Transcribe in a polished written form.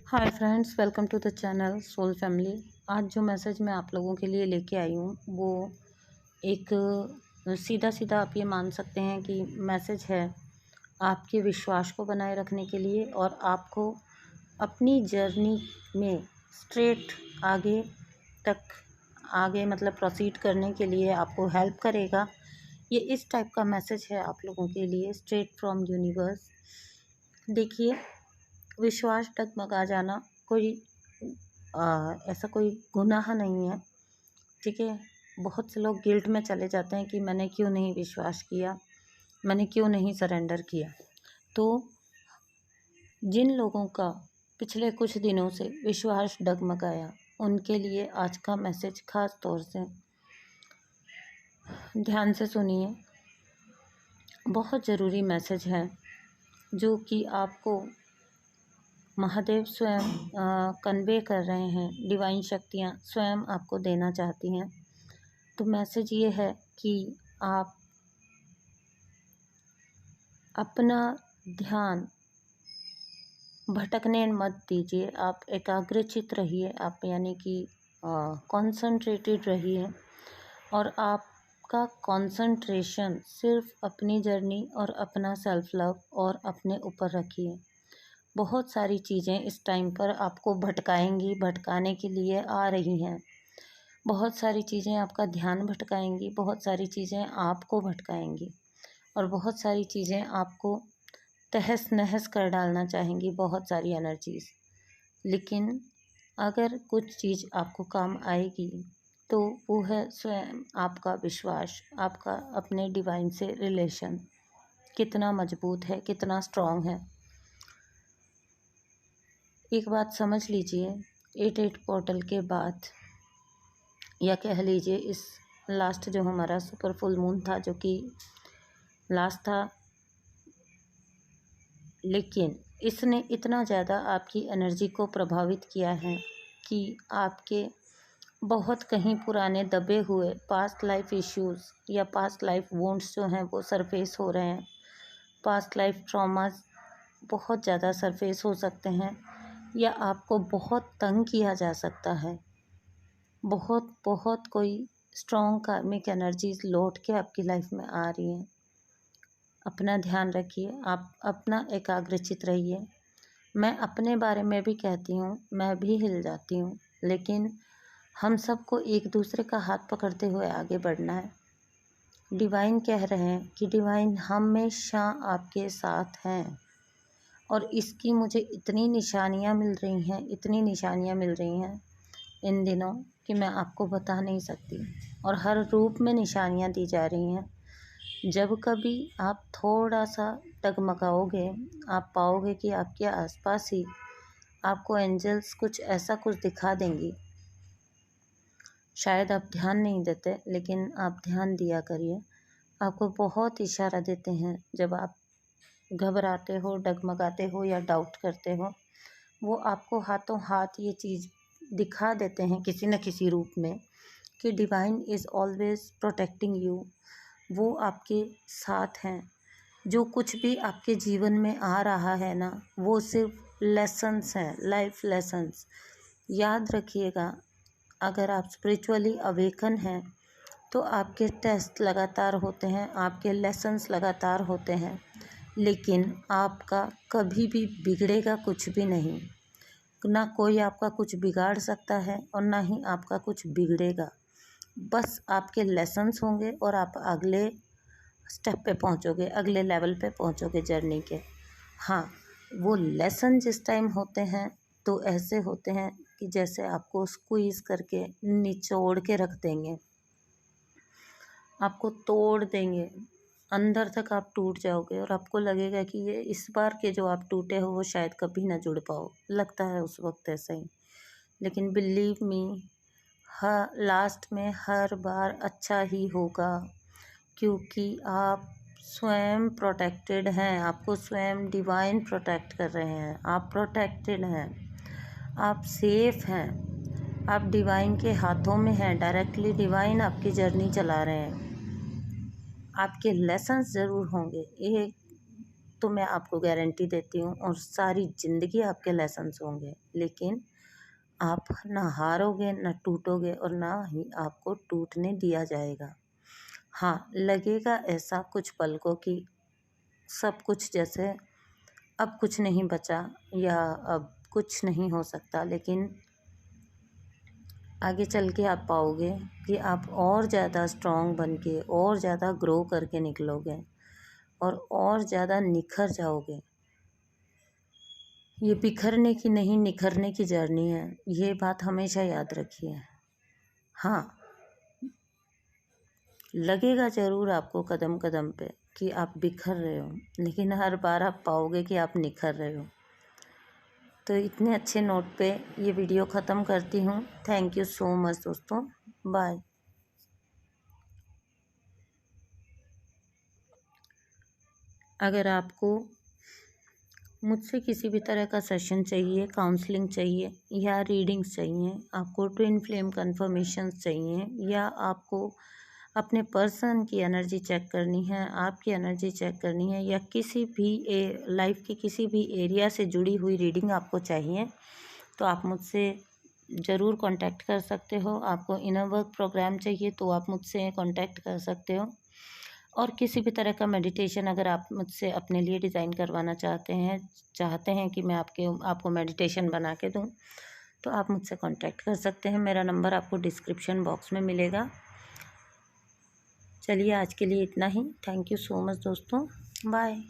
Hi friends, welcome to the channel soul family. आज जो message मैं आप लोगों के लिए लेके आई हूँ वो एक सीधा सीधा आप ये मान सकते हैं कि मैसेज है आपके विश्वास को बनाए रखने के लिए और आपको अपनी जर्नी में स्ट्रेट आगे मतलब प्रोसीड करने के लिए आपको हेल्प करेगा। ये इस टाइप का मैसेज है आप लोगों के लिए, स्ट्रेट फ्रॉम यूनिवर्स। देखिए, विश्वास डगमगा जाना कोई ऐसा कोई गुनाह नहीं है, ठीक है। बहुत से लोग गिल्ट में चले जाते हैं कि मैंने क्यों नहीं विश्वास किया, मैंने क्यों नहीं सरेंडर किया। तो जिन लोगों का पिछले कुछ दिनों से विश्वास डगमगाया उनके लिए आज का मैसेज खास तौर से ध्यान से सुनिए। बहुत ज़रूरी मैसेज है जो कि आपको महादेव स्वयं कन्वे कर रहे हैं, डिवाइन शक्तियाँ स्वयं आपको देना चाहती हैं। तो मैसेज ये है कि आप अपना ध्यान भटकने मत दीजिए, आप एकाग्रचित रहिए, आप यानी कि कॉन्संट्रेटेड रहिए और आपका कॉन्संट्रेशन सिर्फ अपनी जर्नी और अपना सेल्फ लव और अपने ऊपर रखिए। बहुत सारी चीज़ें इस टाइम पर आपको भटकाएंगी, भटकाने के लिए आ रही हैं। बहुत सारी चीज़ें आपका ध्यान भटकाएंगी, बहुत सारी चीज़ें आपको भटकाएंगी और बहुत सारी चीज़ें आपको तहस नहस कर डालना चाहेंगी, बहुत सारी एनर्जीज़। लेकिन अगर कुछ चीज़ आपको काम आएगी तो वो है स्वयं आपका विश्वास, आपका अपने डिवाइन से रिलेशन कितना मजबूत है, कितना स्ट्रॉन्ग है। एक बात समझ लीजिए, 8 पोर्टल के बाद या कह लीजिए इस लास्ट जो हमारा सुपर फुल मून था, जो कि लास्ट था, लेकिन इसने इतना ज़्यादा आपकी एनर्जी को प्रभावित किया है कि आपके बहुत कहीं पुराने दबे हुए पास्ट लाइफ इश्यूज़ या पास्ट लाइफ वुंड्स जो हैं वो सरफेस हो रहे हैं। पास्ट लाइफ ट्रॉमास बहुत ज़्यादा सरफेस हो सकते हैं या आपको बहुत तंग किया जा सकता है। बहुत बहुत कोई स्ट्रॉन्ग कार्मिक एनर्जीज लौट के आपकी लाइफ में आ रही हैं। अपना ध्यान रखिए, आप अपना एकाग्रचित रहिए। मैं अपने बारे में भी कहती हूँ, मैं भी हिल जाती हूँ, लेकिन हम सबको एक दूसरे का हाथ पकड़ते हुए आगे बढ़ना है। डिवाइन कह रहे हैं कि डिवाइन हमेशा आपके साथ हैं और इसकी मुझे इतनी निशानियाँ मिल रही हैं, इतनी निशानियाँ मिल रही हैं इन दिनों कि मैं आपको बता नहीं सकती। और हर रूप में निशानियाँ दी जा रही हैं। जब कभी आप थोड़ा सा डगमगाओगे, आप पाओगे कि आपके आसपास ही आपको एंजल्स कुछ ऐसा कुछ दिखा देंगी। शायद आप ध्यान नहीं देते, लेकिन आप ध्यान दिया करिए। आपको बहुत इशारा देते हैं जब आप घबराते हो, डगमगाते हो या डाउट करते हो। वो आपको हाथों हाथ ये चीज़ दिखा देते हैं किसी न किसी रूप में कि divine is always protecting you. वो आपके साथ हैं। जो कुछ भी आपके जीवन में आ रहा है ना, वो सिर्फ लेसन्स हैं, लाइफ लेसन्स। याद रखिएगा, अगर आप स्पिरिचुअली अवेकन हैं तो आपके टेस्ट लगातार होते हैं, आपके लेसन्स लगातार होते हैं, लेकिन आपका कभी भी बिगड़ेगा कुछ भी नहीं। ना कोई आपका कुछ बिगाड़ सकता है और ना ही आपका कुछ बिगड़ेगा। बस आपके लेसन्स होंगे और आप अगले स्टेप पे पहुंचोगे, अगले लेवल पे पहुंचोगे जर्नी के। हाँ, वो लेसन जिस टाइम होते हैं तो ऐसे होते हैं कि जैसे आपको स्क्वीज़ करके निचोड़ के रख देंगे, आपको तोड़ देंगे, अंदर तक आप टूट जाओगे और आपको लगेगा कि ये इस बार के जो आप टूटे हो वो शायद कभी ना जुड़ पाओ। लगता है उस वक्त ऐसा ही, लेकिन बिलीव मी, लास्ट में हर बार अच्छा ही होगा, क्योंकि आप स्वयं प्रोटेक्टेड हैं। आपको स्वयं डिवाइन प्रोटेक्ट कर रहे हैं। आप प्रोटेक्टेड हैं, आप सेफ हैं, आप डिवाइन के हाथों में हैं। डायरेक्टली डिवाइन आपकी जर्नी चला रहे हैं। आपके लेसन्स ज़रूर होंगे, ये तो मैं आपको गारंटी देती हूँ और सारी ज़िंदगी आपके लेसन्स होंगे, लेकिन आप ना हारोगे, ना टूटोगे और ना ही आपको टूटने दिया जाएगा। हाँ, लगेगा ऐसा कुछ पलकों की सब कुछ जैसे अब कुछ नहीं बचा या अब कुछ नहीं हो सकता, लेकिन आगे चल के आप पाओगे कि आप और ज़्यादा स्ट्रॉन्ग बन के और ज़्यादा ग्रो करके निकलोगे और ज़्यादा निखर जाओगे। ये बिखरने की नहीं, निखरने की जर्नी है, ये बात हमेशा याद रखिए। हाँ, लगेगा ज़रूर आपको कदम कदम पे कि आप बिखर रहे हो, लेकिन हर बार आप पाओगे कि आप निखर रहे हो। तो इतने अच्छे नोट पे ये वीडियो ख़त्म करती हूँ। थैंक यू सो मच दोस्तों, बाय। अगर आपको मुझसे किसी भी तरह का सेशन चाहिए, काउंसलिंग चाहिए या रीडिंग्स चाहिए, आपको ट्विन फ्लेम कन्फर्मेशंस चाहिए या आपको अपने पर्सन की एनर्जी चेक करनी है, आपकी एनर्जी चेक करनी है या किसी भी लाइफ के किसी भी एरिया से जुड़ी हुई रीडिंग आपको चाहिए, तो आप मुझसे ज़रूर कांटेक्ट कर सकते हो। आपको इनर वर्क प्रोग्राम चाहिए तो आप मुझसे कांटेक्ट कर सकते हो। और किसी भी तरह का मेडिटेशन अगर आप मुझसे अपने लिए डिज़ाइन करवाना चाहते हैं कि मैं आपको मेडिटेशन बना के दूँ, तो आप मुझसे कांटेक्ट कर सकते हैं। मेरा नंबर आपको डिस्क्रिप्शन बॉक्स में मिलेगा। चलिए आज के लिए इतना ही। थैंक यू सो मच दोस्तों, बाय।